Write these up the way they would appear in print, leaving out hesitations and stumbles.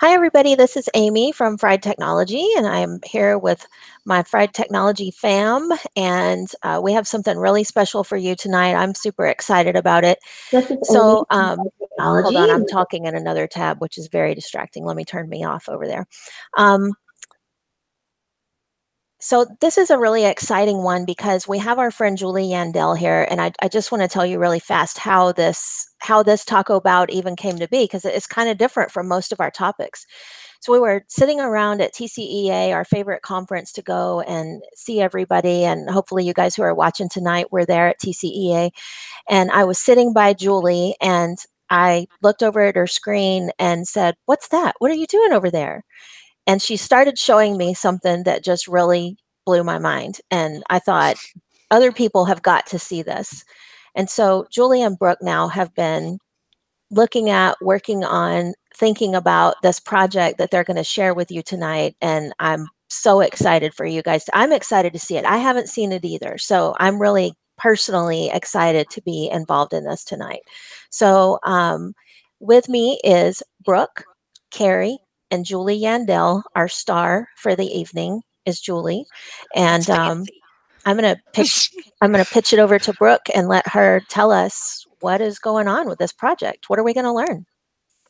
Hi, everybody. This is Amy from friEdTechnology, and I'm here with my friEdTechnology fam. And we have something really special for you tonight. I'm super excited about it. This is Amy So, from hold Technology. on, I'm talking in another tab, which is very distracting. Let me turn me off over there. Um, so this is a really exciting one because we have our friend Julie Yandell here, and I just want to tell you really fast how this Taco Bout even came to be, because it's kind of different from most of our topics. So we were sitting around at TCEA, our favorite conference, to go and see everybody, and hopefully you guys who are watching tonight were there at TCEA. And I was sitting by Julie, and I looked over at her screen and said, "What's that? What are you doing over there?" And she started showing me something that just really blew my mind. And I thought, other people have got to see this. And so Julie and Brooke now have been looking at, working on, thinking about this project that they're going to share with you tonight. And I'm so excited for you guys. I'm excited to see it. I haven't seen it either. So I'm really personally excited to be involved in this tonight. So with me is Brooke, Carrie, and Julie Yandell. Our star for the evening is Julie. That's And fancy. I'm going to pitch it over to Brooke and let her tell us what is going on with this project. What are we going to learn?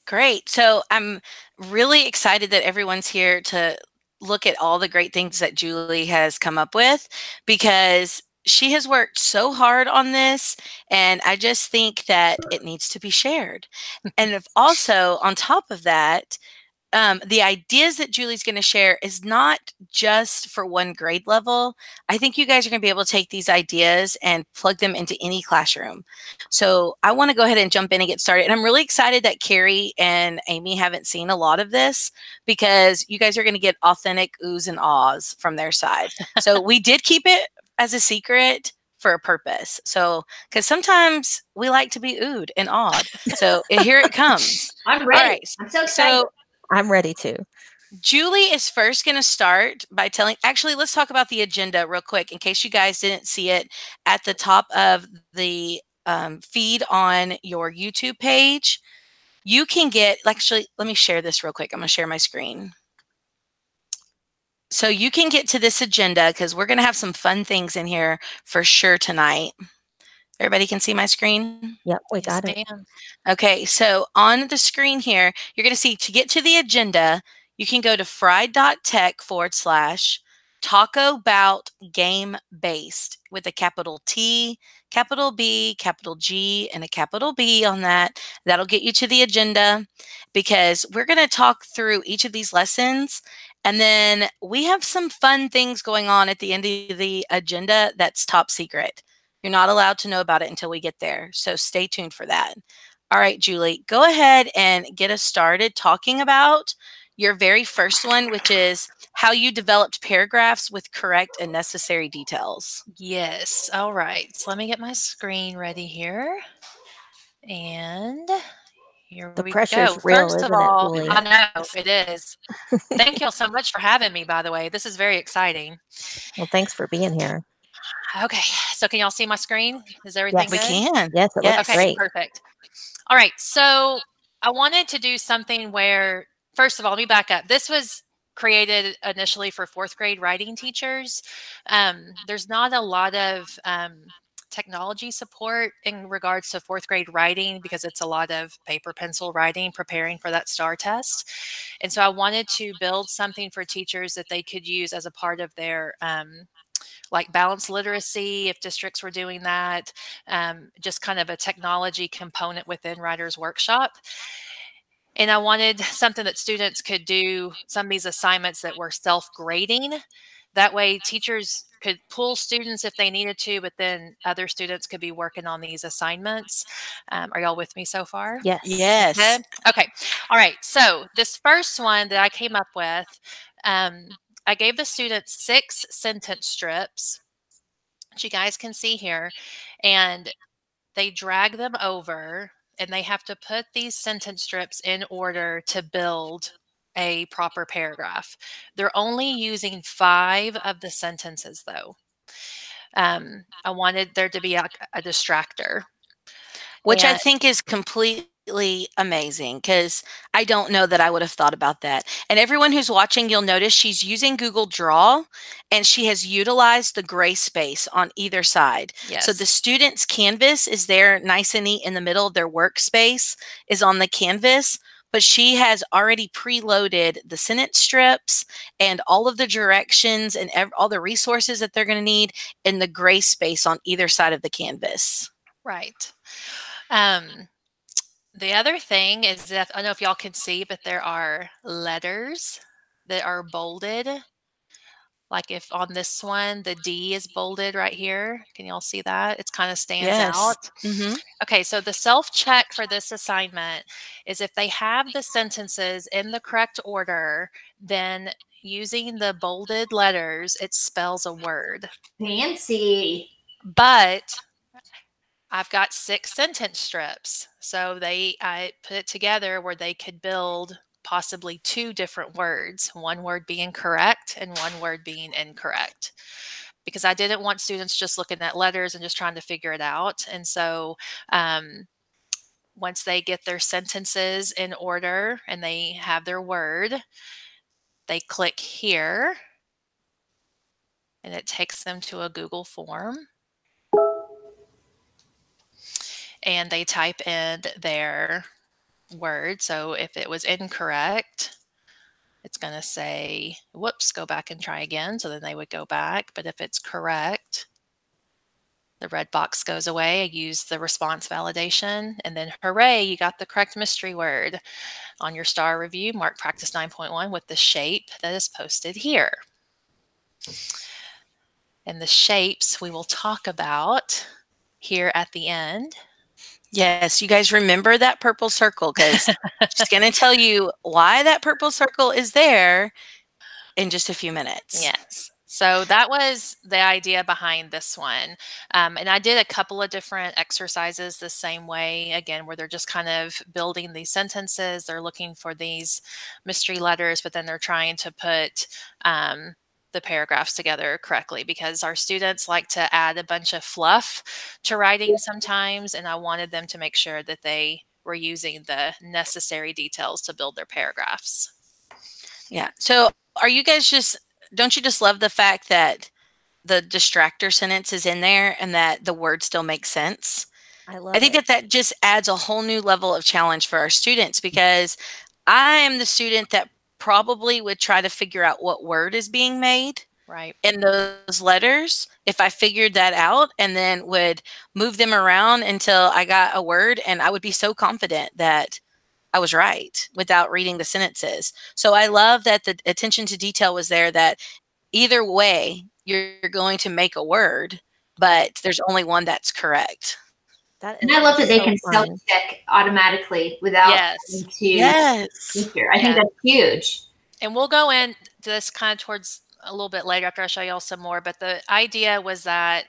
Great. So I'm really excited that everyone's here to look at all the great things that Julie has come up with, because she has worked so hard on this, and I just think that it needs to be shared. And if also on top of that, the ideas that Julie's going to share is not just for one grade level. I think you guys are going to be able to take these ideas and plug them into any classroom. So I want to go ahead and jump in and get started. And I'm really excited that Carrie and Amy haven't seen a lot of this, because you guys are going to get authentic oohs and ahs from their side. So we did keep it as a secret for a purpose. So, because sometimes we like to be oohed and awed. So here it comes. I'm ready. All right. I'm so excited. I'm ready to. Julie is first going to start by actually, let's talk about the agenda real quick in case you guys didn't see it at the top of the feed on your YouTube page. You can actually, let me share this real quick. I'm going to share my screen. So you can get to this agenda because we're going to have some fun things in here for sure tonight. Everybody can see my screen? Yep, we got it. Okay, so on the screen here, you're going to see, to get to the agenda, you can go to fry.tech/Taco Bout Game Based with a capital T, capital B, capital G, and a capital B on that. That'll get you to the agenda, because we're going to talk through each of these lessons. And then we have some fun things going on at the end of the agenda that's top secret. You're not allowed to know about it until we get there. So stay tuned for that. All right, Julie, go ahead and get us started talking about your very first one, which is how you developed paragraphs with correct and necessary details. Yes. All right. So let me get my screen ready here. And here The we pressure's go. real, First of isn't it, all, Julie? I know it is. Thank y'all so much for having me, by the way. This is very exciting. Well, thanks for being here. Okay. So can y'all see my screen? Is everything Yes. good? We can. Yes, it looks Okay, great. perfect. All right. So I wanted to do something where, first of all, let me back up. This was created initially for fourth grade writing teachers. There's not a lot of technology support in regards to fourth grade writing, because it's a lot of paper pencil writing, preparing for that STAAR test. And so I wanted to build something for teachers that they could use as a part of their like balanced literacy, if districts were doing that, just kind of a technology component within Writer's Workshop. And I wanted something that students could do, some of these assignments that were self-grading. That way teachers could pull students if they needed to, but then other students could be working on these assignments. Are y'all with me so far? Yes. Yes. Good? Okay. All right. So this first one that I came up with, I gave the students 6 sentence strips, which you guys can see here, and they drag them over, and they have to put these sentence strips in order to build a proper paragraph. They're only using 5 of the sentences, though. I wanted there to be a distractor. Which I And think is completely amazing because I don't know that I would have thought about that. And everyone who's watching, you'll notice she's using Google Draw and she has utilized the gray space on either side. So the Yes. student's canvas is there nice and neat in the middle of their workspace is on the canvas, but she has already preloaded the sentence strips and all of the directions and all the resources that they're going to need in the gray space on either side of the canvas. Right. The other thing is that I don't know if y'all can see, but there are letters that are bolded. Like if on this one, the D is bolded right here. Can y'all see that? It kind of stands Yes. out. Mm-hmm. Okay, so the self-check for this assignment is if they have the sentences in the correct order, then using the bolded letters, it spells a word. Fancy. But I've got 6 sentence strips. So I put it together where they could build possibly 2 different words, one word being correct and one word being incorrect. Because I didn't want students just looking at letters and just trying to figure it out. And so once they get their sentences in order and they have their word, they click here and it takes them to a Google form. And they type in their word. So if it was incorrect, it's going to say, whoops, go back and try again. So then they would go back. But if it's correct, the red box goes away. I use the response validation. And then hooray, you got the correct mystery word. On your STAAR review, mark practice 9.1 with the shape that is posted here. And the shapes we will talk about here at the end. Yes, you guys remember that purple circle because she's going to tell you why that purple circle is there in just a few minutes. Yes. So that was the idea behind this one. And I did a couple of different exercises the same way, again, where they're just kind of building these sentences. They're looking for these mystery letters, but then they're trying to put the paragraphs together correctly because our students like to add a bunch of fluff to writing sometimes. And I wanted them to make sure that they were using the necessary details to build their paragraphs. Yeah. So are you guys don't you just love the fact that the distractor sentence is in there and that the word still makes sense? I think it. that just adds a whole new level of challenge for our students because I am the student that probably would try to figure out what word is being made Right. in those letters if I figured that out and then would move them around until I got a word and I would be so confident that I was right without reading the sentences. So I love that the attention to detail was there that either way you're going to make a word, but there's only one that's correct. And I love that they can self-check automatically without having to enter. I think that's huge. And we'll go into this kind of towards a little bit later after I show y'all some more. But the idea was that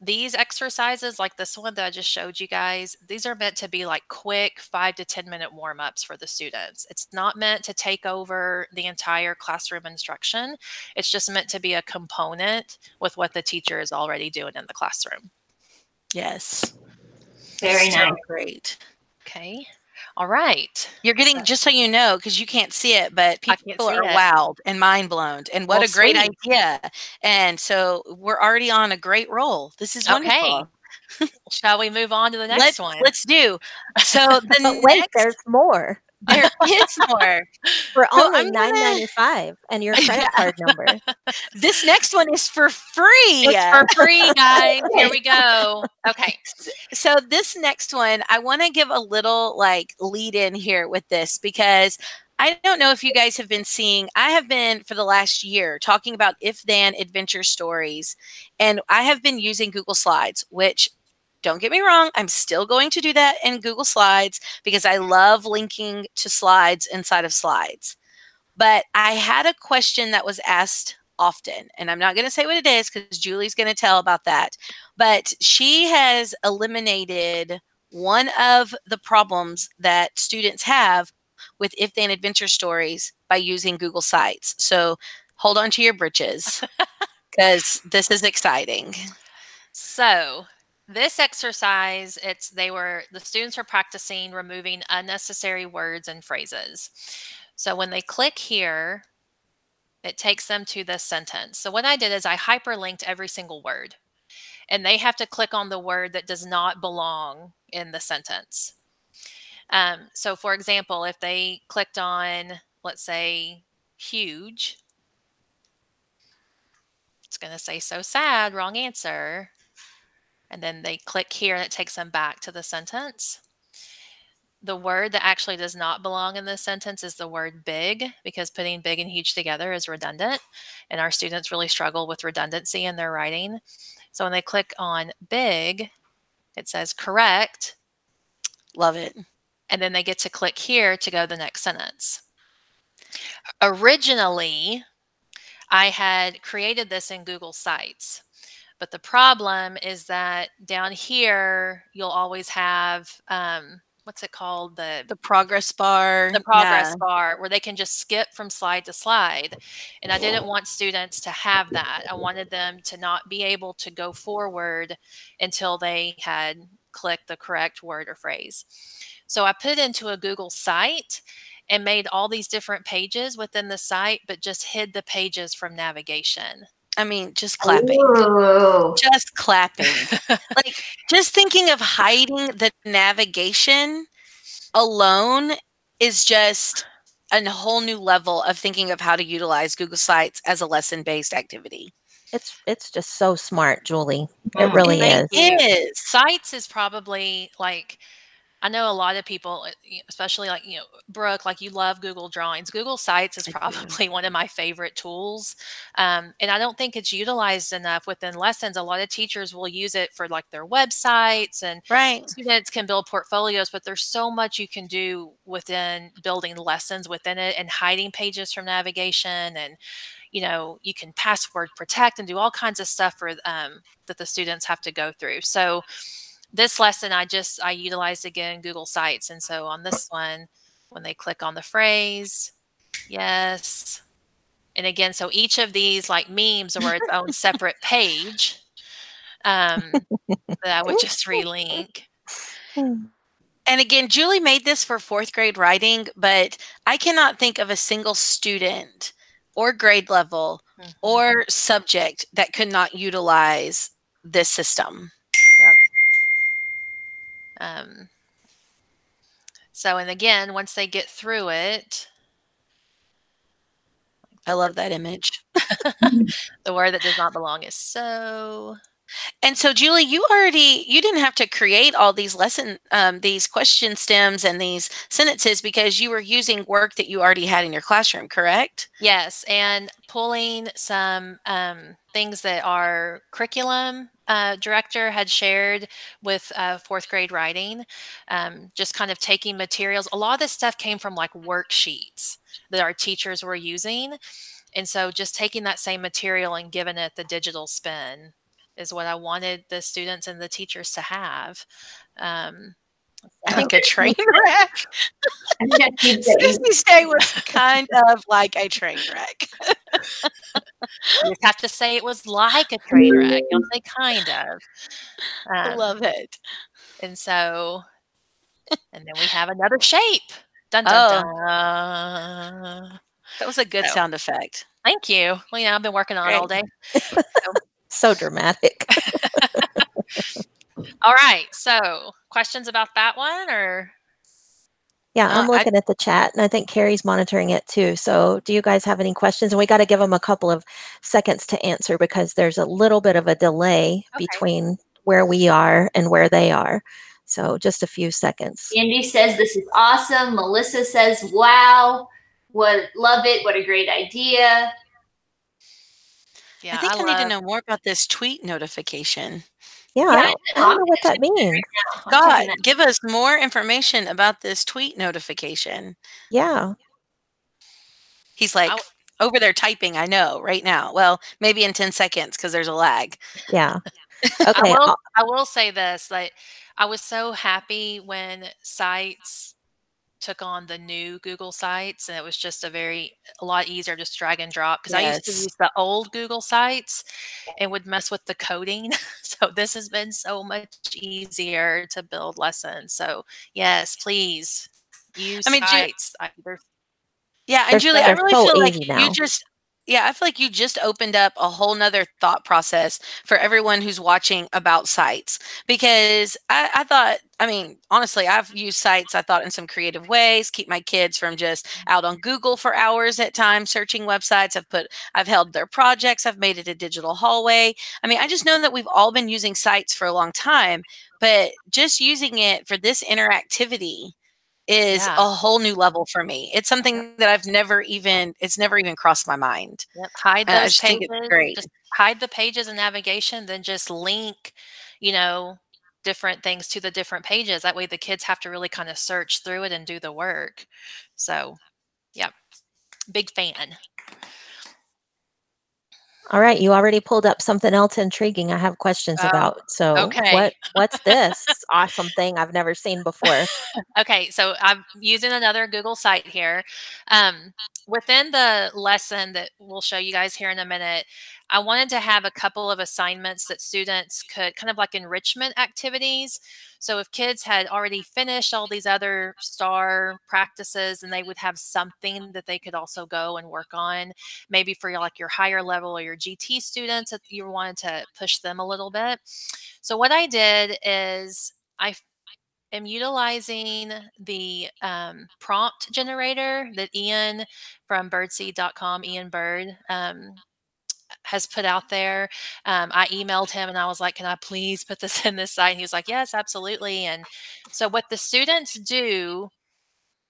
these exercises, like this one that I just showed you guys, these are meant to be like quick 5 to 10 minute warm-ups for the students. It's not meant to take over the entire classroom instruction. It's just meant to be a component with what the teacher is already doing in the classroom. Yes. Very nice. Great. Okay. All right. You're getting, just so you know, because you can't see it, but people are wowed and mind blown. And what a great idea. And so we're already on a great roll. This is wonderful. Okay. Shall we move on to the next one? Let's do. So wait, there's more. There is more. For only $9.95 and your credit card number. This next one is for free. It's for free, guys. Here we go. Okay. So this next one, I want to give a little lead in here with this because I don't know if you guys have been seeing, I have been for the last year talking about if-then adventure stories. And I have been using Google Slides, which don't get me wrong, I'm still going to do that in Google Slides because I love linking to slides inside of slides. But I had a question that was asked often, and I'm not going to say what it is because Julie's going to tell about that. But she has eliminated one of the problems that students have with if-then adventure stories by using Google Sites. So hold on to your britches because this is exciting. So this exercise, the students were practicing removing unnecessary words and phrases. So when they click here, it takes them to this sentence. So what I did is I hyperlinked every single word, and they have to click on the word that does not belong in the sentence. So for example, if they clicked on, let's say, huge, it's going to say so sad, wrong answer. And then they click here and it takes them back to the sentence. The word that actually does not belong in this sentence is the word big, because putting big and huge together is redundant. And our students really struggle with redundancy in their writing. So when they click on big, it says correct. Love it. And then they get to click here to go to the next sentence. Originally, I had created this in Google Sites. But the problem is that down here, you'll always have, what's it called? The progress bar. The progress bar, where they can just skip from slide to slide. And I didn't want students to have that. I wanted them to not be able to go forward until they had clicked the correct word or phrase. So I put it into a Google site and made all these different pages within the site, but just hid the pages from navigation. I mean, just clapping. Ooh. Just clapping. Like, just thinking of hiding the navigation alone is just a whole new level of thinking of how to utilize Google Sites as a lesson-based activity. It's just so smart, Julie. It really is. It is. Sites is probably like, I know a lot of people, especially like, Brooke, like you love Google Drawings. Google Sites is probably one of my favorite tools. And I don't think it's utilized enough within lessons. A lot of teachers will use it for like their websites, and students can build portfolios, but there's so much you can do within building lessons within it and hiding pages from navigation. And, you can password protect and do all kinds of stuff for that the students have to go through. So this lesson, I utilized again Google Sites. And so on this one, when they click on the phrase, yes. And again, so each of these like memes are its own separate page that I would just relink. And again, Julie made this for 4th grade writing, but I cannot think of a single student or grade level or subject that could not utilize this system. So, and again, once they get through it, I love that image. The word that does not belong is so. And so, Julie, you didn't have to create all these these question stems and these sentences because you were using work that you already had in your classroom, correct? Yes, and pulling some things that our curriculum director had shared with 4th grade writing, just kind of taking materials. A lot of this stuff came from like worksheets that our teachers were using. And so just taking that same material and giving it the digital spin is what I wanted the students and the teachers to have. I think a train wreck. Susie's day was kind of like a train wreck. You just have to say it was like a train wreck. You don't say kind of. I love it. And so, and then we have another shape. Dun, dun, dun. That was a good sound effect. Thank you. Well, I've been working on it all day. So dramatic. All right. So questions about that one or? Yeah, I'm looking at the chat and I think Carrie's monitoring it too. So do you guys have any questions? And we got to give them a couple of seconds to answer because there's a little bit of a delay between where we are and where they are. So just a few seconds. Andy says, this is awesome. Melissa says, wow, love it. What a great idea. Yeah, I think I need to know more about this tweet notification. Yeah, I don't know what that means. God, give us more information about this tweet notification. Yeah. He's like over there typing, I know, right now. Well, maybe in 10 seconds because there's a lag. Yeah. Okay. I will say this, like, I was so happy when Sites took on the new Google Sites, and it was just a lot easier, just drag and drop. Because I used to use the old Google Sites and would mess with the coding. So this has been so much easier to build lessons. So yes, please use sites. Yeah, and Julie, I they're really so feel like easy you now. I feel like you just opened up a whole nother thought process for everyone who's watching about sites. Because I thought, I mean, honestly, I've used sites, I thought, in some creative ways, keep my kids from just out on Google for hours at times searching websites. I've held their projects, I've made it a digital hallway. I mean, I just know that we've all been using sites for a long time, but just using it for this interactivity is a whole new level for me. It's something that it's never even crossed my mind. Yep. Hide I those just think pages. it's great. Just hide the pages in navigation, then just link, different things to the different pages. That way the kids have to really kind of search through it and do the work. So, yeah, big fan. All right, you already pulled up something else intriguing I have questions about. So okay. what's this awesome thing I've never seen before? Okay, so I'm using another Google site here. Within the lesson that we'll show you guys here in a minute, I wanted to have a couple of assignments that students could kind of like enrichment activities. So if kids had already finished all these other STAAR practices, and they would have something that they could also go and work on, maybe for like your higher level or your GT students, if you wanted to push them a little bit. So what I did is I am utilizing the prompt generator that Ian from birdseed.com, Ian Bird, has put out there. I emailed him and I was like, can I please put this in this site? And he was like, yes, absolutely. And so what the students do,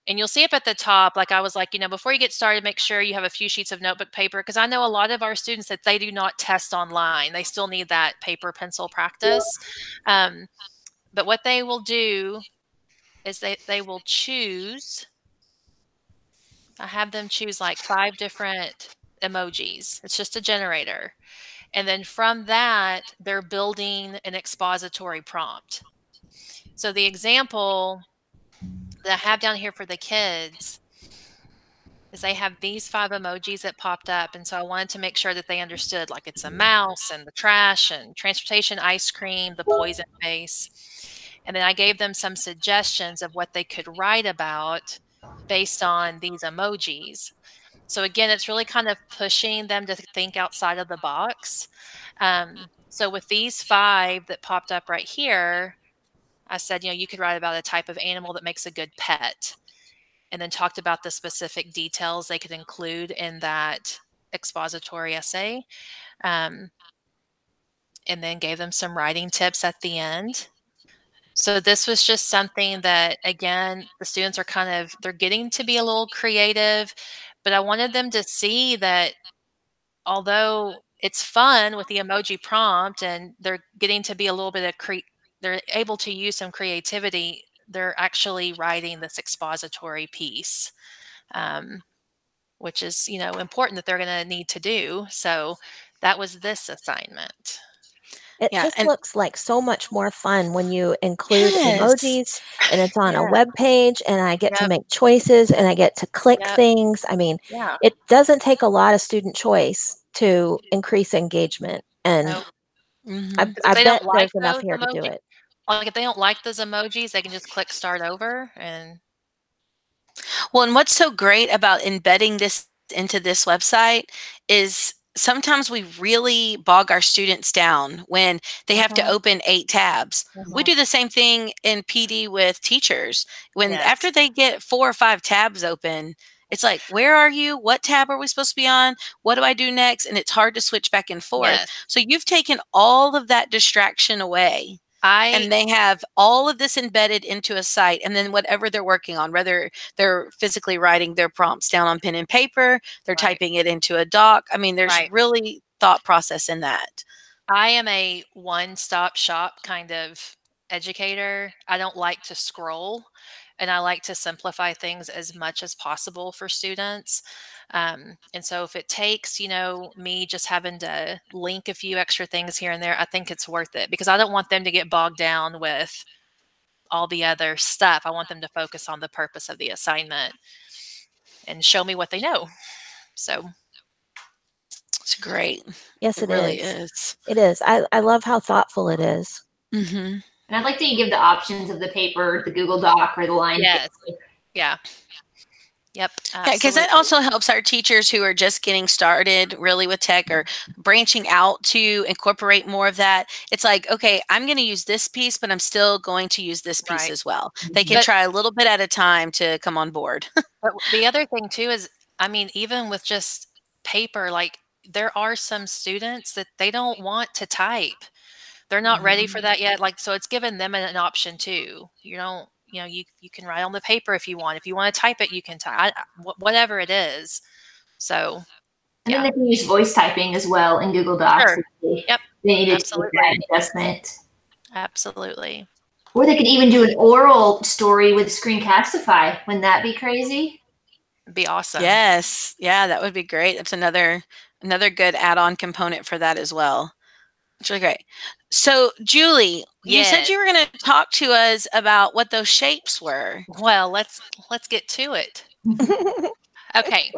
and you'll see up at the top, like I was like, before you get started, make sure you have a few sheets of notebook paper, because I know a lot of our students that they do not test online. They still need that paper pencil practice. But what they will do is they will choose. I have them choose like 5 different emojis. It's just a generator. And then from that, they're building an expository prompt. So the example that I have down here for the kids is they have these 5 emojis that popped up. And so I wanted to make sure that they understood, like, it's a mouse and the trash and transportation, ice cream, the poison face. And then I gave them some suggestions of what they could write about based on these emojis. So again, it's really kind of pushing them to think outside of the box. So with these 5 that popped up right here, I said, you could write about a type of animal that makes a good pet, and then talked about the specific details they could include in that expository essay. And then gave them some writing tips at the end. So this was just something that, again, the students are they're getting to be a little creative, but I wanted them to see that although it's fun with the emoji prompt and they're getting to be a little bit of they're able to use some creativity, they're actually writing this expository piece, which is, important that they're going to need to do. So that was this assignment. It just looks like so much more fun when you include emojis and it's on a web page and I get to make choices and I get to click things. I mean, it doesn't take a lot of student choice to increase engagement. And I bet there's enough here to do it. Like if they don't like those emojis, they can just click start over. And well, and what's so great about embedding this into this website is sometimes we really bog our students down when they have to open 8 tabs. We do the same thing in PD with teachers. After they get 4 or 5 tabs open, it's like, where are you? What tab are we supposed to be on? What do I do next? And it's hard to switch back and forth. So you've taken all of that distraction away. And they have all of this embedded into a site, and then whatever they're working on, whether they're physically writing their prompts down on pen and paper, they're typing it into a doc. I mean, there's really thought process in that. I am a one-stop shop kind of educator. I don't like to scroll, and I like to simplify things as much as possible for students. And so if it takes, me just having to link a few extra things here and there, I think it's worth it, because I don't want them to get bogged down with all the other stuff. I want them to focus on the purpose of the assignment and show me what they know. So it's great. Yes, it really is. It is. I love how thoughtful it is. And I'd like that you give the options of the paper, the Google Doc, or the line. Yes. Yeah. Yep. Yeah, because that also helps our teachers who are just getting started really with tech or branching out to incorporate more of that. It's like, okay, I'm going to use this piece, but I'm still going to use this piece as well. They can try a little bit at a time to come on board. But the other thing too is, I mean, even with just paper, like there are some students that they don't want to type. They're not ready for that yet. Like, so it's given them an option too. You don't, you know, you can write on the paper if you want. If you want to type it, you can type whatever it is. So, and then they can use voice typing as well in Google Docs. Sure. Yep. They need to make that adjustment. Absolutely. Or they could even do an oral story with Screencastify. Wouldn't that be crazy? It'd be awesome. Yes. Yeah, that would be great. That's another good add-on component for that as well. It's really great. So, Julie, you said you were going to talk to us about what those shapes were. Well, let's get to it. Okay.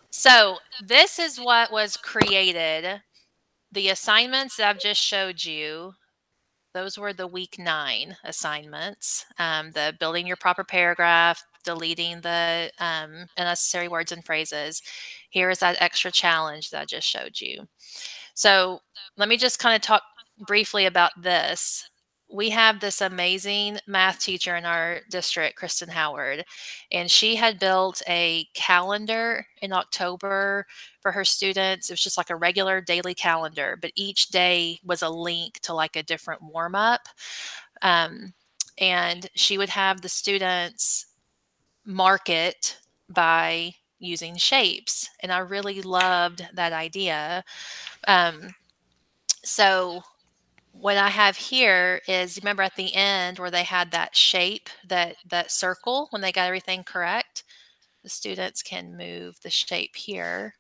So, this is what was created. The assignments that I've just showed you, those were the week 9 assignments. The building your proper paragraph, deleting the unnecessary words and phrases. Here is that extra challenge that I just showed you. So let me just kind of talk briefly about this. We have this amazing math teacher in our district, Kristen Howard, and she had built a calendar in October for her students. It was just like a regular daily calendar, but each day was a link to like a different warm-up. And she would have the students mark it by using shapes. And I really loved that idea. So what I have here is, remember at the end where they had that shape, that circle, when they got everything correct, the students can move the shape here.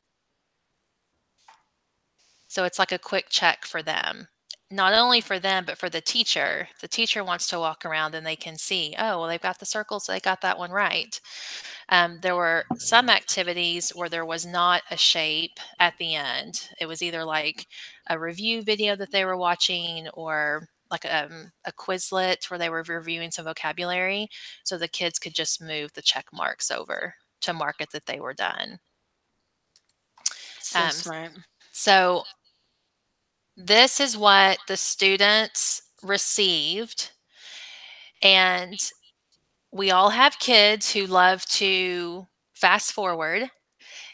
So it's like a quick check for them. Not only for them, but for the teacher. The teacher wants to walk around and they can see, oh, well, they've got the circle, so they got that one right. There were some activities where there was not a shape at the end. It was either like a review video that they were watching or like a Quizlet where they were reviewing some vocabulary. So the kids could just move the check marks over to mark it that they were done. So smart. So this is what the students received. And we all have kids who love to fast forward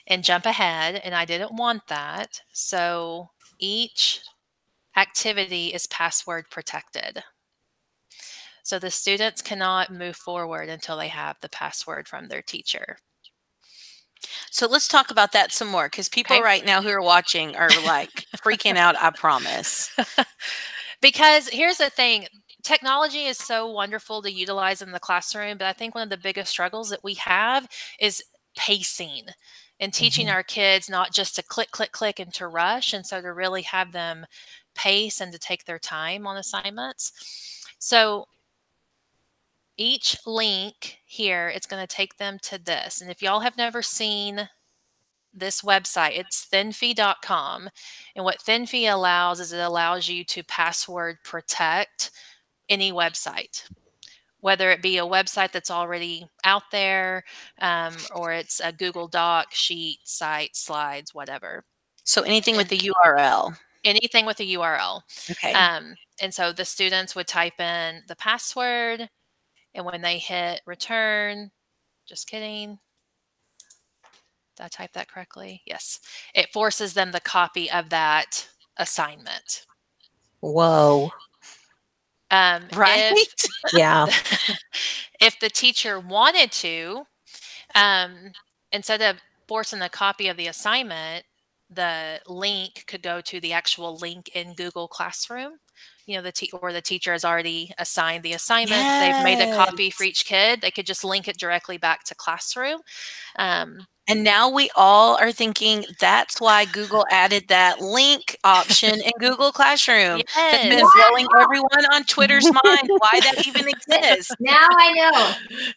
and jump ahead, and I didn't want that. So each activity is password protected. So the students cannot move forward until they have the password from their teacher. So let's talk about that some more, because people right now who are watching are like freaking out, I promise. Because here's the thing. Technology is so wonderful to utilize in the classroom, but I think one of the biggest struggles that we have is pacing and teaching our kids not just to click, click, click and to rush. And so to really have them pace and to take their time on assignments. So each link here, it's going to take them to this. And if y'all have never seen this website, it's thinfee.com. And what Thinfee allows is it allows you to password protect any website, whether it be a website that's already out there or it's a Google Doc, sheet, site, slides, whatever. So anything with the URL. Anything with a URL. Okay. And so the students would type in the password, and when they hit return, just kidding. Did I type that correctly? Yes. It forces them the copy of that assignment. Whoa. Right? Yeah. If the teacher wanted to, instead of forcing a copy of the assignment, the link could go to the actual link in Google Classroom. You know, the teacher has already assigned the assignment. Yes. They've made a copy for each kid. They could just link it directly back to Classroom. And now we all are thinking that's why Google added that link option in Google Classroom. That's Yes. been blowing everyone on Twitter's mind why that even exists. Now I know.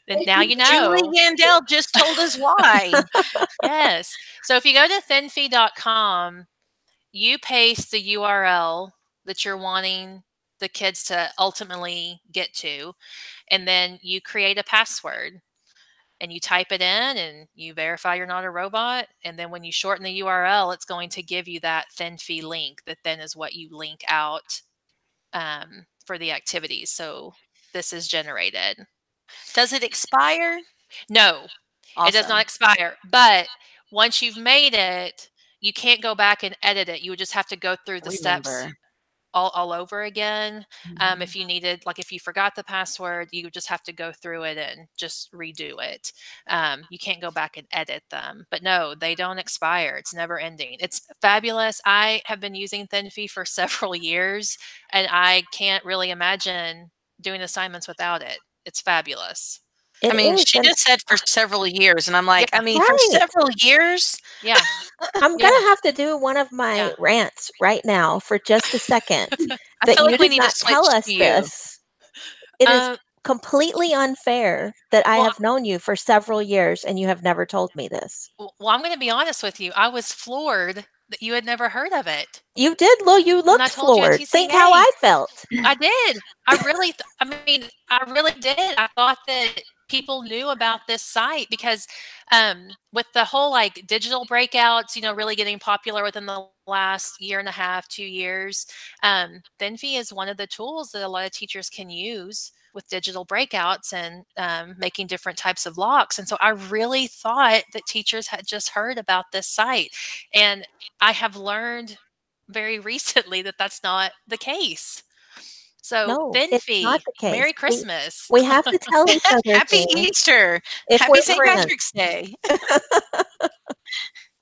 And now you know. Julie Yandel just told us why. Yes. So if you go to thinfee.com, you paste the URL that you're wanting the kids to ultimately get to, and then you create a password. And you type it in and you verify you're not a robot. And then when you shorten the URL, it's going to give you that ThinFee link that then is what you link out for the activities. So this is generated. Does it expire? No, Awesome. It does not expire. But once you've made it, you can't go back and edit it. You would just have to go through the steps all over again. If you needed, like if you forgot the password, you would just have to go through it and just redo it. You can't go back and edit them. But no, they don't expire. It's never ending. It's fabulous. I have been using ThinFee for several years, and I can't really imagine doing assignments without it. It's fabulous. I mean, she just said for several years, and I'm like, I mean, for several years? Yeah. I'm going to have to do one of my rants right now for just a second. I feel like we need to tell us this. It is completely unfair that I have known you for several years and you have never told me this. Well, I'm going to be honest with you. I was floored that you had never heard of it. You did, Lo. You looked floored. Think how I felt. I did. I really did. I thought that people knew about this site because with the whole like digital breakouts, really getting popular within the last year and a half, 2 years, ThinFee is one of the tools that a lot of teachers can use with digital breakouts and making different types of locks. And so I really thought that teachers had just heard about this site. And I have learned very recently that that's not the case. So ThinFee, Merry Christmas. We have to tell each other Happy Easter. Happy St. Patrick's Day.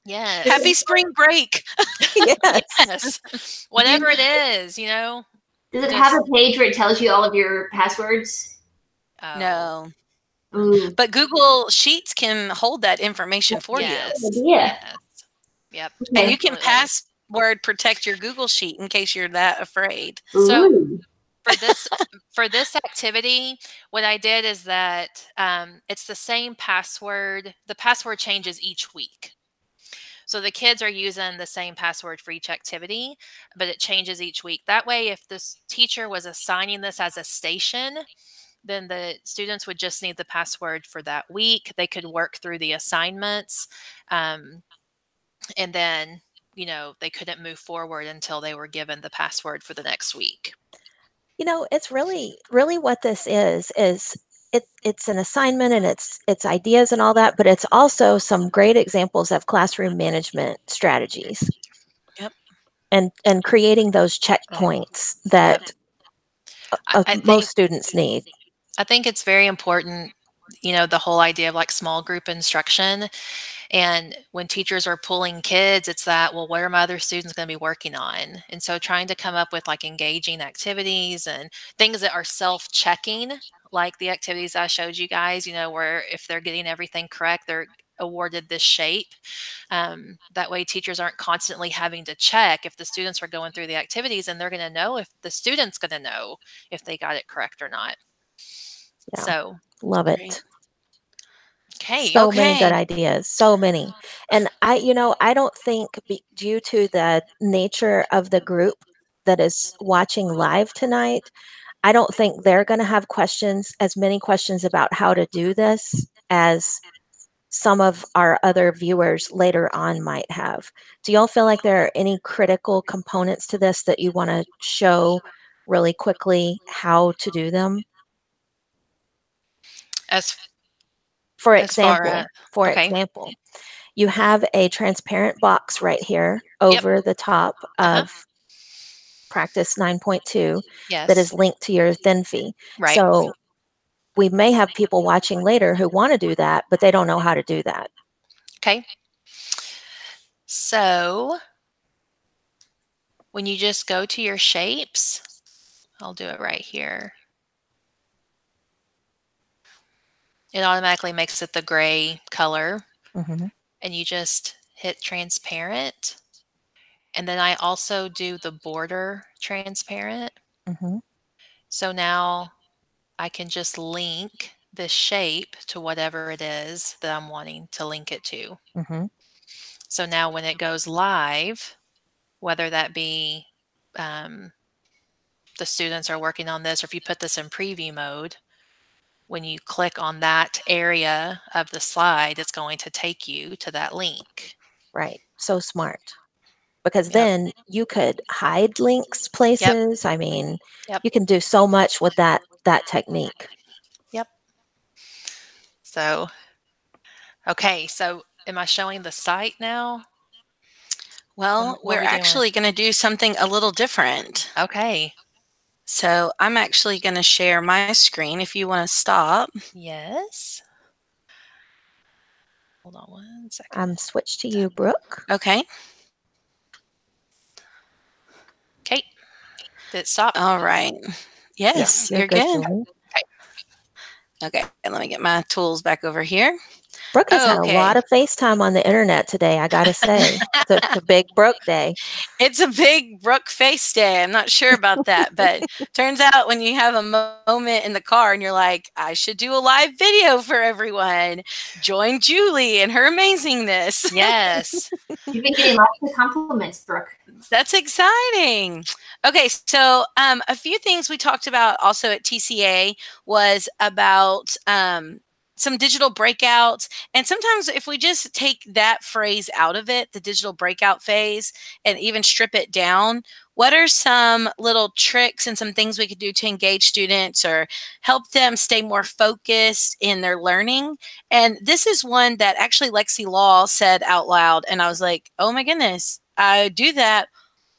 Yes. Happy spring break. Yes. Whatever it is, Does it have a page where it tells you all of your passwords? No. Ooh. But Google Sheets can hold that information for you. Yes. Yep. And you can password protect your Google Sheet in case you're that afraid. So for this activity, what I did is that it's the same password. The password changes each week. So the kids are using the same password for each activity, but it changes each week. That way, if this teacher was assigning this as a station, then the students would just need the password for that week. They could work through the assignments, and then, they couldn't move forward until they were given the password for the next week. It's really what this is it's an assignment and it's ideas and all that, but it's also some great examples of classroom management strategies. Yep. And creating those checkpoints that most students need. I think it's very important, the whole idea of like small group instruction. And when teachers are pulling kids, it's that, well, what are my other students going to be working on? And so trying to come up with like engaging activities and things that are self-checking, like the activities I showed you guys, where if they're getting everything correct, they're awarded this shape. That way teachers aren't constantly having to check if the students are going through the activities, and they're going to know if the student's going to know if they got it correct or not. Yeah. So love it. Okay. So many good ideas. So many. And I don't think due to the nature of the group that is watching live tonight, I don't think they're going to have as many questions about how to do this as some of our other viewers later on might have. Do y'all feel like there are any critical components to this that you want to show really quickly how to do them? For example, you have a transparent box right here over the top of practice 9.2 that is linked to your ThinFee. Right. So we may have people watching later who want to do that, but they don't know how to do that. Okay. So when you just go to your shapes, I'll do it right here. It automatically makes it the gray color. Mm-hmm. and you just hit transparent. And then I also do the border transparent. So now I can just link this shape to whatever it is that I'm wanting to link it to. So now when it goes live, whether that be the students are working on this, or if you put this in preview mode, when you click on that area of the slide, it's going to take you to that link. Right. So smart. Because then you could hide links places. I mean, you can do so much with that technique. Yep. So, okay. So am I showing the site now? Well, we're actually going to do something a little different. Okay. So I'm actually going to share my screen if you want to stop. Yes. Hold on 1 second. Switch to you, Brooke. Okay. Okay. Did it stop? All right. Yes, you're good. Okay, let me get my tools back over here. Brooke has had a lot of FaceTime on the internet today, I gotta say. It's a big Brooke day. It's a big Brooke face day. I'm not sure about that, but turns out when you have a moment in the car and you're like, I should do a live video for everyone. Join Julie and her amazingness. Yes. You've been getting lots of compliments, Brooke. That's exciting. Okay, so a few things we talked about also at TCA was about some digital breakouts. And sometimes if we just take that phrase out of it, the digital breakout phase, and even strip it down, what are some little tricks and some things we could do to engage students or help them stay more focused in their learning? And this is one that actually Lexi Law said out loud. And I was like, oh my goodness, I do that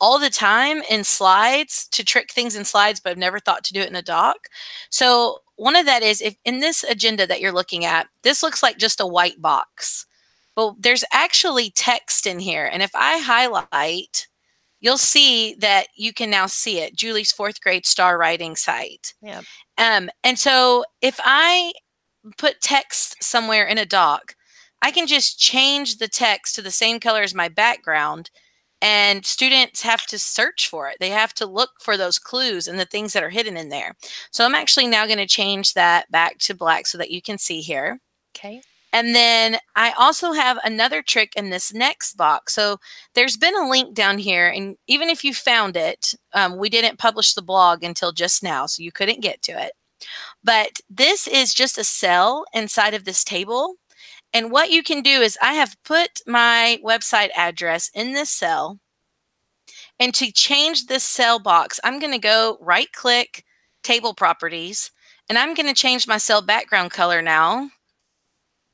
all the time in slides to trick things in slides, but I've never thought to do it in a doc. So one of that is, if in this agenda that you're looking at, this looks like just a white box. Well, there's actually text in here. And if I highlight, you'll see that you can now see it, Julie's 4th grade STAAR writing site. Yeah. And so if I put text somewhere in a doc, I can just change the text to the same color as my background, and students have to search for it. They have to look for those clues and the things that are hidden in there. So I'm actually now going to change that back to black so that you can see here. Okay. And then I also have another trick in this next box. So there's been a link down here, and even if you found it, we didn't publish the blog until just now, so you couldn't get to it. But this is just a cell inside of this table. And what you can do is I have put my website address in this cell. And to change this cell box, I'm going to go right click table properties, and I'm going to change my cell background color now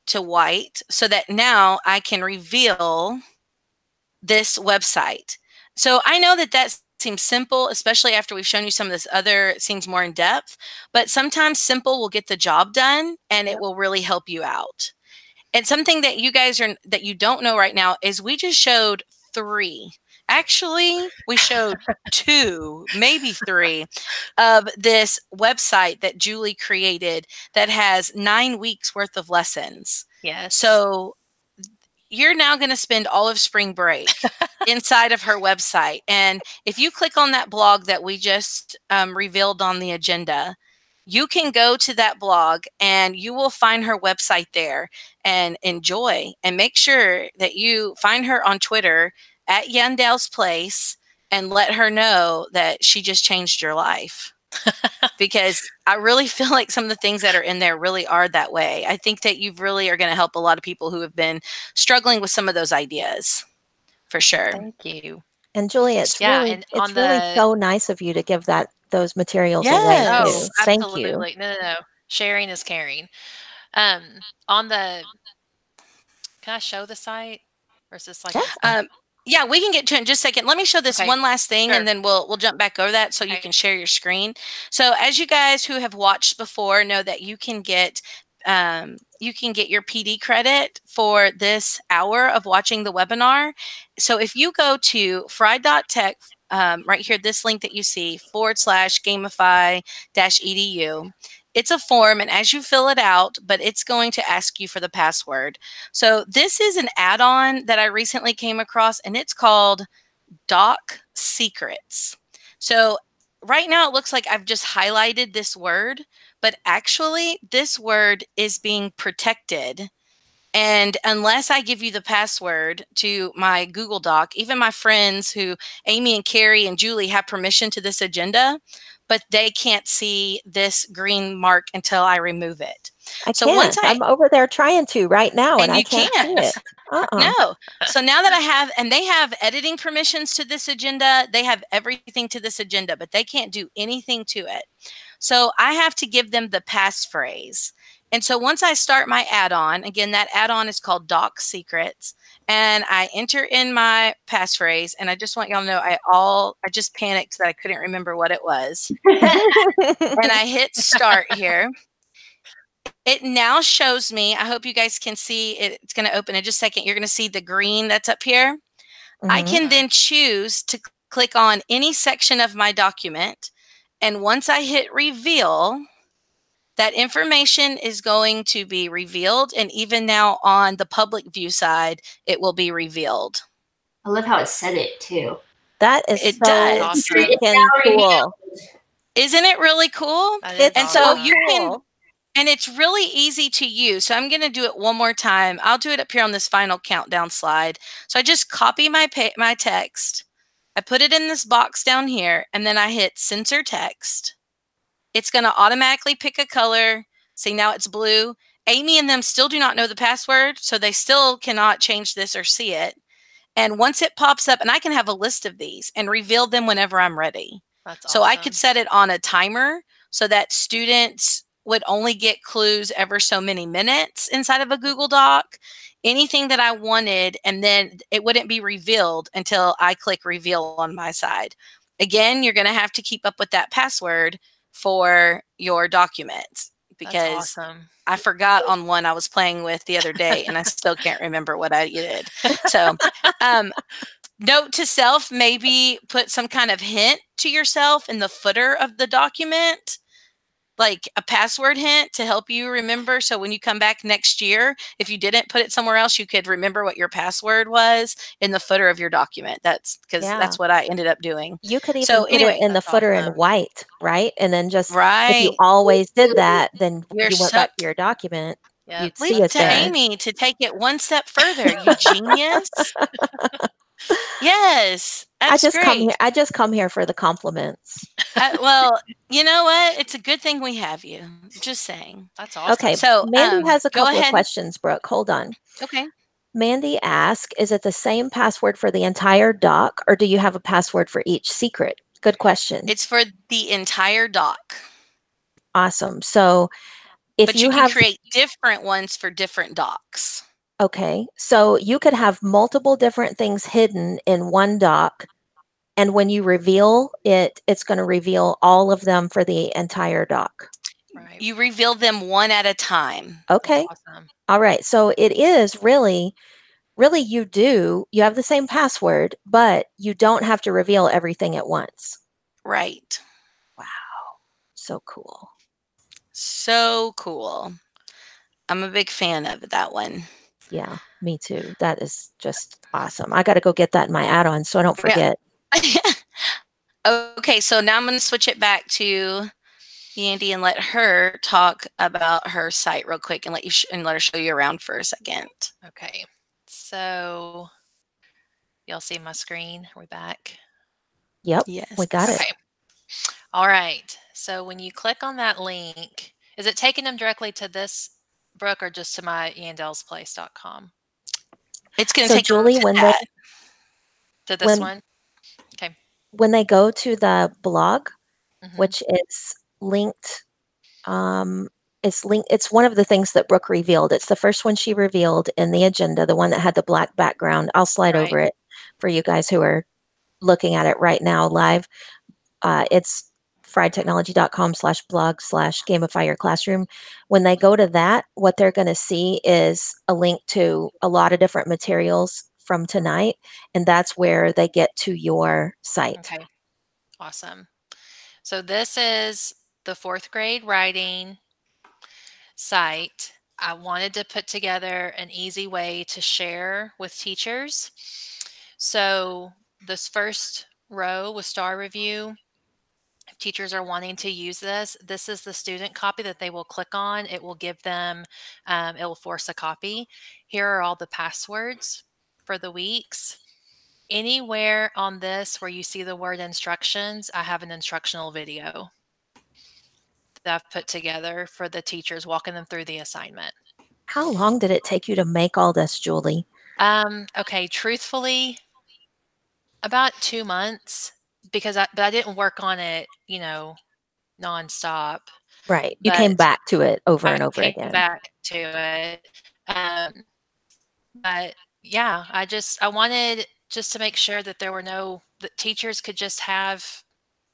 to white so that now I can reveal this website. So I know that that seems simple, especially after we've shown you some of this other, it seems more in depth, but sometimes simple will get the job done and it will really help you out. And something that you guys that you don't know right now is we just showed 3. Actually, we showed 2, maybe 3 of this website that Julie created that has 9 weeks worth of lessons. Yes. So you're now going to spend all of spring break inside of her website. And if you click on that blog that we just revealed on the agenda, you can go to that blog and you will find her website there and enjoy. And make sure that you find her on Twitter at Yandell's Place and let her know that she just changed your life. Because I really feel like some of the things that are in there really are that way. I think that you really are going to help a lot of people who have been struggling with some of those ideas, for sure. Thank you. And Julie, it's really so nice of you to give those materials away too. Oh, Thank you. No. Sharing is caring. On the, can I show the site, or is this like? Yeah, we can get to it in just a second. Let me show this one last thing, and then we'll jump back over that so you can share your screen. So as you guys who have watched before know that you can get your PD credit for this hour of watching the webinar. So if you go to friEdTech, right here, this link that you see /gamify-edu, it's a form, and as you fill it out, but it's going to ask you for the password. So this is an add-on that I recently came across, and it's called Doc Secrets. So right now it looks like I've just highlighted this word, but actually this word is being protected. And unless I give you the password to my Google Doc, even my friends who, Amy and Carrie and Julie, have permission to this agenda, but they can't see this green mark until I remove it. I can't. I'm over there trying to right now, and I can't see it. No. So now that I have, and they have editing permissions to this agenda, they have everything to this agenda, but they can't do anything to it. So I have to give them the passphrase. And so once I start my add-on, again, that add-on is called Doc Secrets, and I enter in my passphrase, and I just want y'all to know I just panicked that I couldn't remember what it was. And I hit start here. It now shows me, I hope you guys can see it. It's going to open in just a second. You're going to see the green that's up here. I can then choose to click on any section of my document. And once I hit reveal, that information is going to be revealed. And even now on the public view side, it will be revealed. I love how it said it too. That is it so does. freaking cool. Isn't it really cool? It's and so so you cool. can, and it's really easy to use. So I'm going to do it one more time. I'll do it up here on this final countdown slide. So I just copy my text. I put it in this box down here, and then I hit censor text. It's going to automatically pick a color. See, now it's blue. Amy and them still do not know the password, so they still cannot change this or see it. And once it pops up, and I can have a list of these and reveal them whenever I'm ready. That's so awesome. I could set it on a timer so that students would only get clues ever so many minutes inside of a Google Doc, anything that I wanted, and then it wouldn't be revealed until I click reveal on my side. Again, you're going to have to keep up with that password for your documents, because awesome. I forgot on one I was playing with the other day, and I still can't remember what I did. So note to self, maybe put some kind of hint to yourself in the footer of the document, like a password hint to help you remember. So when you come back next year, if you didn't put it somewhere else, you could remember what your password was in the footer of your document. That's because that's what I ended up doing. You could even put it in the footer in white, right? And then just, if you always did that, then you went back to your document. You'd see it there. Amy to take it one step further. You genius. Yes, that's great. I just come here for the compliments. Well, you know what? It's a good thing we have you. Just saying. That's awesome. Okay, so Mandy has a couple of questions, Brooke. Hold on. Okay. Mandy asks, is it the same password for the entire doc, or do you have a password for each secret? Good question. It's for the entire doc. Awesome. So if you can create different ones for different docs. Okay, so you could have multiple different things hidden in one doc, and when you reveal it, it's going to reveal all of them for the entire doc. Right. You reveal them one at a time. Okay. Awesome. All right. So it is really you have the same password, but you don't have to reveal everything at once. Right. Wow. So cool. So cool. I'm a big fan of that one. Yeah, me too. That is just awesome. I got to go get that in my add-on so I don't forget. Yeah. Okay, so now I'm going to switch it back to Andy and let her talk about her site real quick and let her show you around for a second. Okay, so y'all see my screen? Are we back? Yep. Yes. We got it. All right. So when you click on that link, is it taking them directly to this, Brooke, or just to my yandelsplace.com? It's going to take Julie, them to this one. Okay. When they go to the blog, which is linked, it's one of the things that Brooke revealed. It's the first one she revealed in the agenda, the one that had the black background. I'll slide over it for you guys who are looking at it right now live. It's friEdTechnology.com/blog/gamify your classroom. When they go to that, what they're going to see is a link to a lot of different materials from tonight, and that's where they get to your site. Okay, awesome. So this is the 4th grade writing site, I wanted to put together an easy way to share with teachers. So this first row with STAAR review, if teachers are wanting to use this is the student copy that they will click on. It will give them, it will force a copy. Here are all the passwords for the weeks. Anywhere on this where you see the word instructions, I have an instructional video that I've put together for the teachers, walking them through the assignment. How long did it take you to make all this, Julie? Okay, truthfully, about 2 months, because I didn't work on it, you know, nonstop. Right. You came But back to it over and I over came again. back to it. But yeah, I wanted just to make sure that that teachers could just have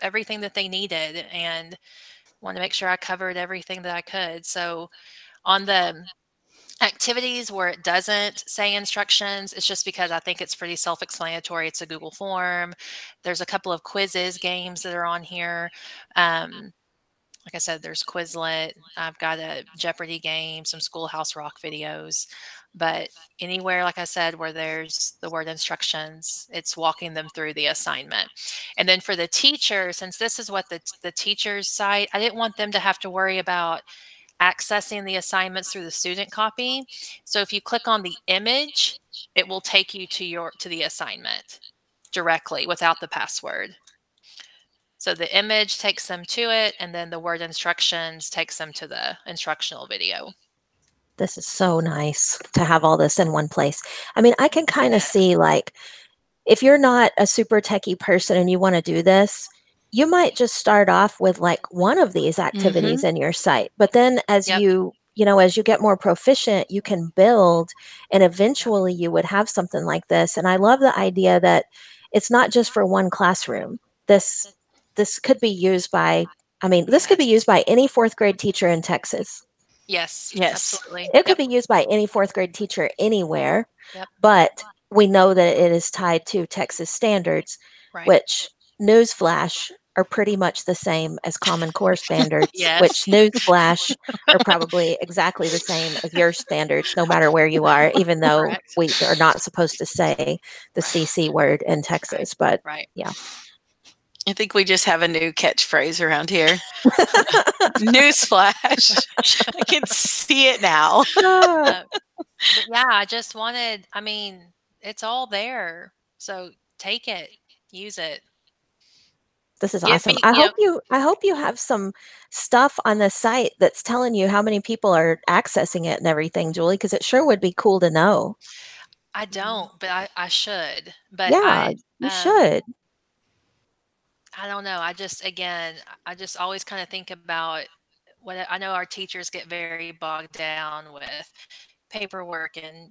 everything that they needed, and want to make sure I covered everything that I could. So on the activities where it doesn't say instructions, it's just because I think it's pretty self-explanatory. It's a Google form. There's a couple of quizzes, games that are on here. Like I said, there's Quizlet. I've got a Jeopardy game, some Schoolhouse Rock videos. But anywhere, like I said, where there's the word instructions, it's walking them through the assignment. And then for the teacher, since this is what the teacher's site, I didn't want them to have to worry about accessing the assignments through the student copy. So if you click on the image, it will take you to the assignment directly without the password. So the image takes them to it, and then the word instructions takes them to the instructional video. This is so nice to have all this in one place. I mean, I can kind of see, like, if you're not a super techie person and you want to do this, you might just start off with like one of these activities in your site. But then as Yep. as you get more proficient, you can build, and eventually you would have something like this. And I love the idea that it's not just for one classroom. This could be used by, this could be used by any fourth grade teacher in Texas. Yes, Yes. absolutely. It could be used by any fourth grade teacher anywhere. Yep. But we know that it is tied to Texas standards, Right. which, newsflash, are pretty much the same as Common Core standards, Yes. which, newsflash, are probably exactly the same as your standards, no matter where you are, even though Correct. we are not supposed to say the CC word in Texas. But Right. yeah. I think we just have a new catchphrase around here. Newsflash. I can see it now. But yeah, I just wanted, it's all there. So take it, use it. This is Give awesome. me, I hope you have some stuff on the site that's telling you how many people are accessing it and everything, Julie, because it sure would be cool to know. I don't, but I should. But Yeah, you should. I don't know. I just always kind of think about what I know our teachers get very bogged down with paperwork and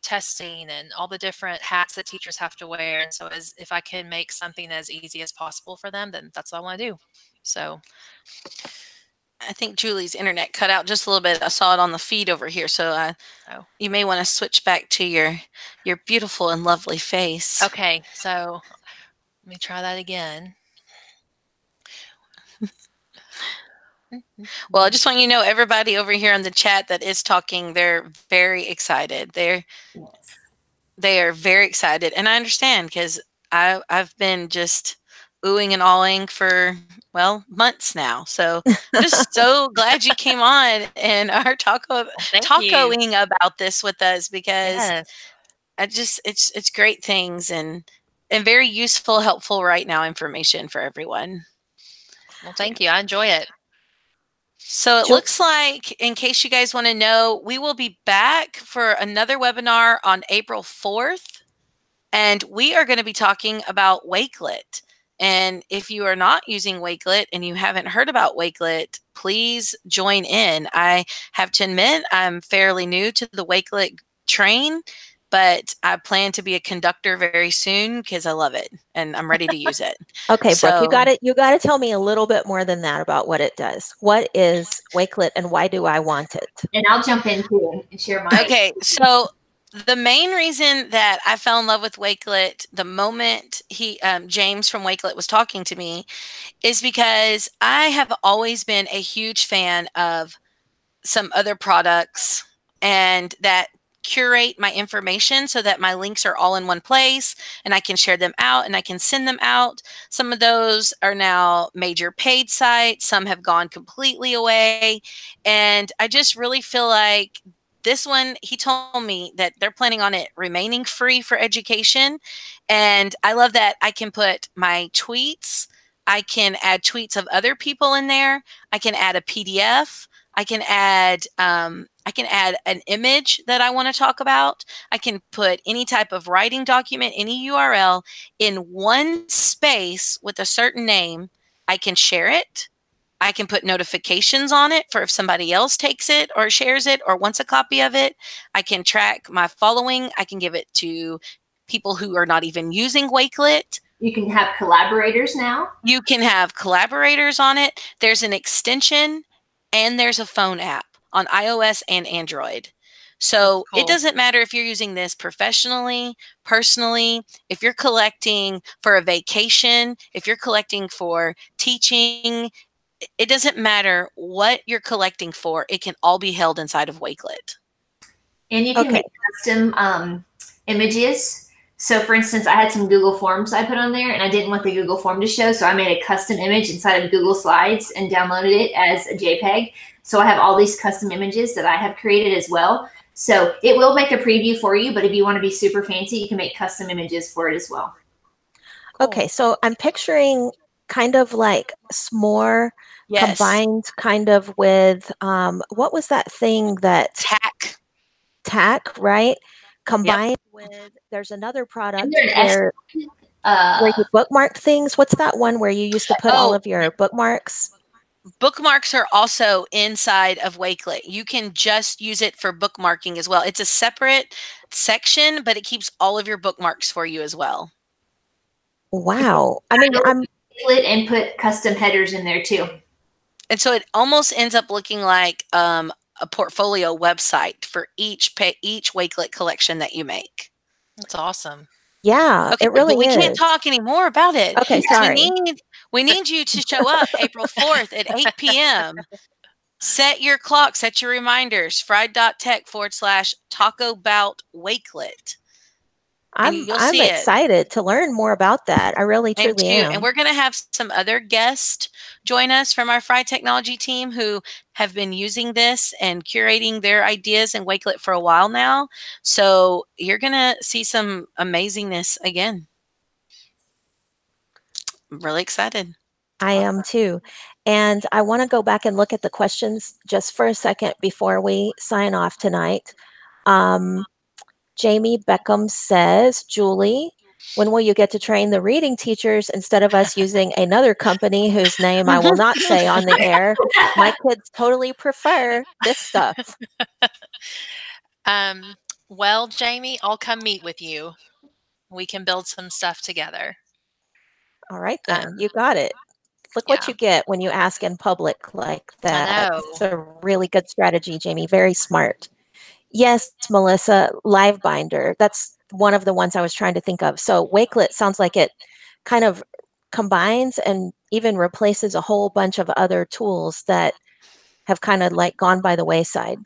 testing and all the different hats that teachers have to wear. And so if I can make something as easy as possible for them, then that's what I want to do. So I think Julie's internet cut out just a little bit. I saw it on the feed over here. So you may want to switch back to your beautiful and lovely face. Okay, so let me try that again. Well, I just want you to know, everybody over here in the chat that is talking, they're very excited. They are very excited. And I understand, because I've been just oohing and awing for, well, months now. So I'm just so glad you came on and are tacoing about this with us, because it's great things and very useful, helpful right now information for everyone. Well, thank you. I enjoy it. So it looks like, in case you guys want to know, we will be back for another webinar on April 4th, and we are going to be talking about Wakelet. And if you are not using Wakelet and you haven't heard about Wakelet, please join in. I have to admit, I'm fairly new to the Wakelet train, but I plan to be a conductor very soon because I love it and I'm ready to use it. Okay, Brooke, you got to tell me a little bit more than that about what it does. What is Wakelet and why do I want it? And I'll jump in too and share my. Okay, so the main reason that I fell in love with Wakelet the moment James from Wakelet was talking to me is because I have always been a huge fan of some other products and that curate my information so that my links are all in one place and I can share them out and I can send them out. Some of those are now major paid sites. Some have gone completely away. And I just really feel like this one, he told me that they're planning on it remaining free for education. And I love that I can put my tweets. I can add tweets of other people in there. I can add a PDF. I can add an image that I want to talk about. I can put any type of writing document, any URL in one space with a certain name. I can share it. I can put notifications on it for if somebody else takes it or shares it or wants a copy of it. I can track my following. I can give it to people who are not even using Wakelet. You can have collaborators now. You can have collaborators on it. There's an extension and there's a phone app on iOS and Android. So cool. It doesn't matter if you're using this professionally, personally, if you're collecting for a vacation, if you're collecting for teaching, it doesn't matter what you're collecting for. It can all be held inside of Wakelet. And you can make custom images. So for instance, I had some Google Forms I put on there and I didn't want the Google form to show. So I made a custom image inside of Google Slides and downloaded it as a JPEG. So I have all these custom images that I have created as well. So it will make a preview for you, but if you want to be super fancy, you can make custom images for it as well. Okay, so I'm picturing kind of like s'more combined kind of with, what was that thing that? TAC, right? Combined with, there's another product where you bookmark things. What's that one where you used to put all of your bookmarks? Bookmarks are also inside of Wakelet. You can just use it for bookmarking as well. It's a separate section, but it keeps all of your bookmarks for you as well. Wow. I mean, I'm Wakelet and put custom headers in there too. And so it almost ends up looking like a portfolio website for each Wakelet collection that you make. That's awesome. Yeah, okay, it really but we is. can't talk anymore about it. Okay, sorry. We need you to show up April 4th at 8 p.m. Set your clock, set your reminders, fried.tech/Taco Bout Wakelet. I'm excited to learn more about that. I really truly am. And we're going to have some other guests join us from our friEdTechnology team who have been using this and curating their ideas in Wakelet for a while now. So you're going to see some amazingness again. I'm really excited. I am too. And I want to go back and look at the questions just for a second before we sign off tonight. Jamie Beckham says, Julie, when will you get to train the reading teachers instead of us using another company whose name I will not say on the air? My kids totally prefer this stuff. Well, Jamie, I'll come meet with you. We can build some stuff together. All right, then. You got it. Look what you get when you ask in public like that. I know. It's a really good strategy, Jamie. Very smart. Yes, Melissa, Live Binder. That's one of the ones I was trying to think of. So Wakelet sounds like it kind of combines and even replaces a whole bunch of other tools that have kind of like gone by the wayside.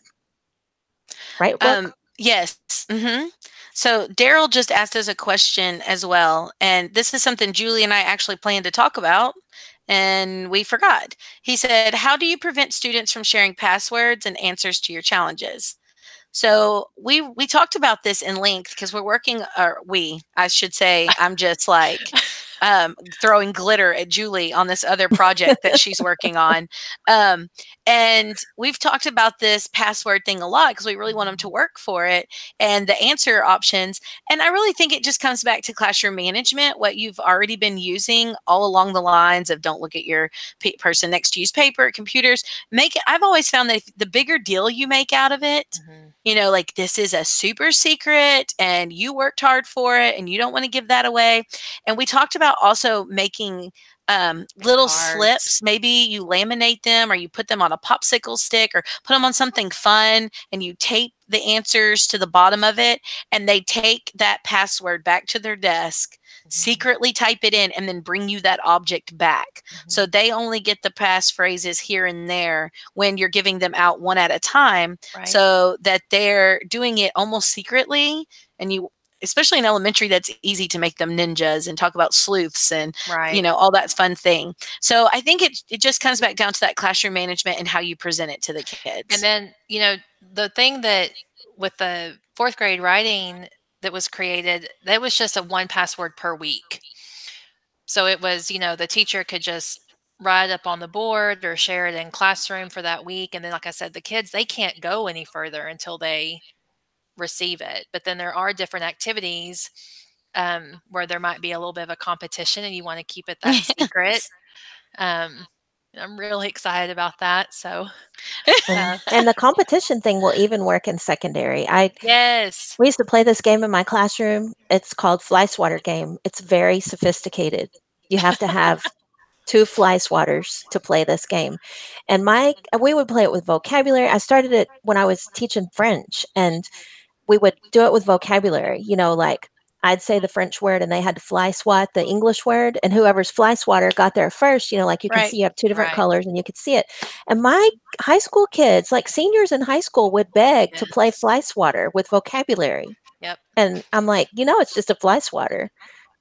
Right, Brooke? Yes. Mm-hmm. So Daryl just asked us a question as well. And this is something Julie and I actually planned to talk about, and we forgot. He said, how do you prevent students from sharing passwords and answers to your challenges? So we talked about this in length because we're working, I should say, I'm just like throwing glitter at Julie on this other project that she's working on. And we've talked about this password thing a lot because we really want them to work for it and the answer options. And I really think it just comes back to classroom management, what you've already been using all along the lines of don't look at your person next to use paper, computers. I've always found that the bigger deal you make out of it, you know, like this is a super secret and you worked hard for it and you don't want to give that away. And we talked about also making little Cards. slips. Maybe you laminate them or you put them on a popsicle stick or put them on something fun and you tape the answers to the bottom of it, and they take that password back to their desk, secretly type it in, and then bring you that object back. So they only get the passphrases here and there when you're giving them out one at a time, so that they're doing it almost secretly. And you, especially in elementary, that's easy to make them ninjas and talk about sleuths and, you know, all that fun thing. So I think it just comes back down to that classroom management and how you present it to the kids. And then, you know, the thing that with the 4th grade writing that was created, that was just a 1 password per week. So it was, you know, the teacher could just write up on the board or share it in classroom for that week. And then, like I said, the kids, they can't go any further until they receive it. But then there are different activities where there might be a little bit of a competition and you want to keep it that secret. I'm really excited about that. So, and the competition thing will even work in secondary. Yes. We used to play this game in my classroom. It's called Fly Swatter game. It's very sophisticated. You have to have 2 fly swatters to play this game. And we would play it with vocabulary. I started it when I was teaching French, and we would do it with vocabulary, you know, like I'd say the French word and they had to fly swat the English word, and whoever's fly swatter got there first, you know, like you can see you have 2 different colors and you could see it. And my high school kids, like seniors in high school, would beg to play fly swatter with vocabulary. Yep. And I'm like, you know, it's just a fly swatter.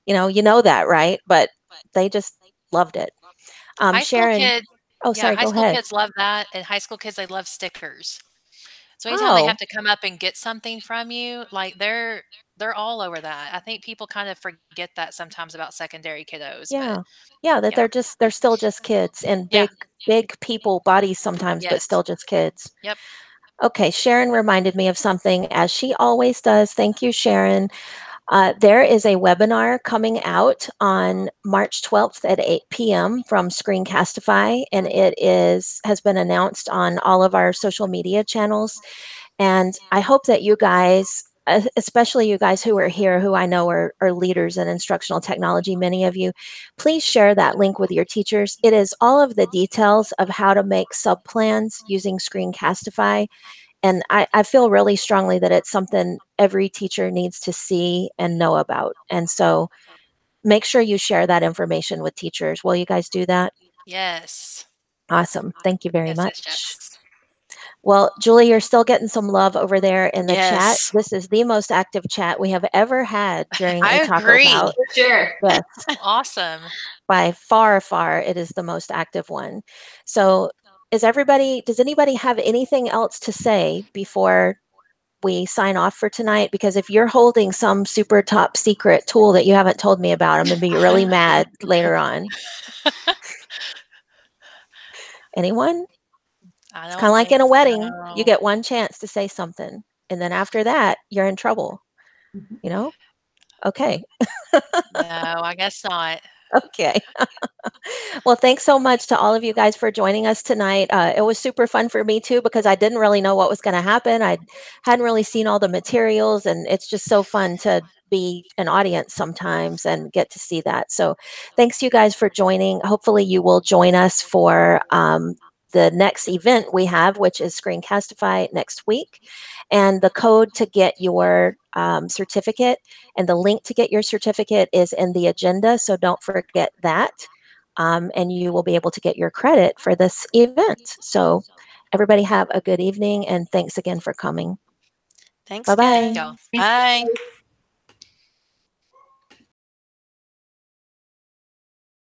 You know that, right? But they just loved it. High Sharon, school kids, oh, sorry, high go school ahead. kids love that, and high school kids, they love stickers. So anytime they have to come up and get something from you, like they're all over that. I think people kind of forget that sometimes about secondary kiddos. Yeah. But Yeah, that they're still just kids and big people bodies sometimes, but still just kids. Yep. Okay, Sharon reminded me of something, as she always does. Thank you, Sharon. There is a webinar coming out on March 12th at 8 p.m. from Screencastify, and it has been announced on all of our social media channels. And I hope that you guys, especially you guys who are here, who I know are leaders in instructional technology, many of you, please share that link with your teachers. It is all of the details of how to make subplans using Screencastify. And I feel really strongly that it's something every teacher needs to see and know about. And so make sure you share that information with teachers. Will you guys do that? Yes. Awesome. Thank you very much. Yes. Well, Julie, you're still getting some love over there in the chat. Yes. This is the most active chat we have ever had during I a Taco agree. Bout. For sure. Yes. Awesome. By far, it is the most active one. So does anybody have anything else to say before we sign off for tonight? Because if you're holding some super top secret tool that you haven't told me about, I'm going to be really mad later on. Anyone? It's kind of like in a wedding. You get one chance to say something, and then after that, you're in trouble. You know? Okay. No, I guess not. Okay. Well, thanks so much to all of you guys for joining us tonight. It was super fun for me too, because I didn't really know what was going to happen. I hadn't really seen all the materials, and it's just so fun to be an audience sometimes and get to see that. So thanks you guys for joining. Hopefully you will join us for the next event we have, which is Screencastify next week. And the code to get your certificate and the link to get your certificate is in the agenda, so don't forget that. And you will be able to get your credit for this event. So everybody have a good evening, and thanks again for coming. Thanks, Bye-bye. guys. Bye.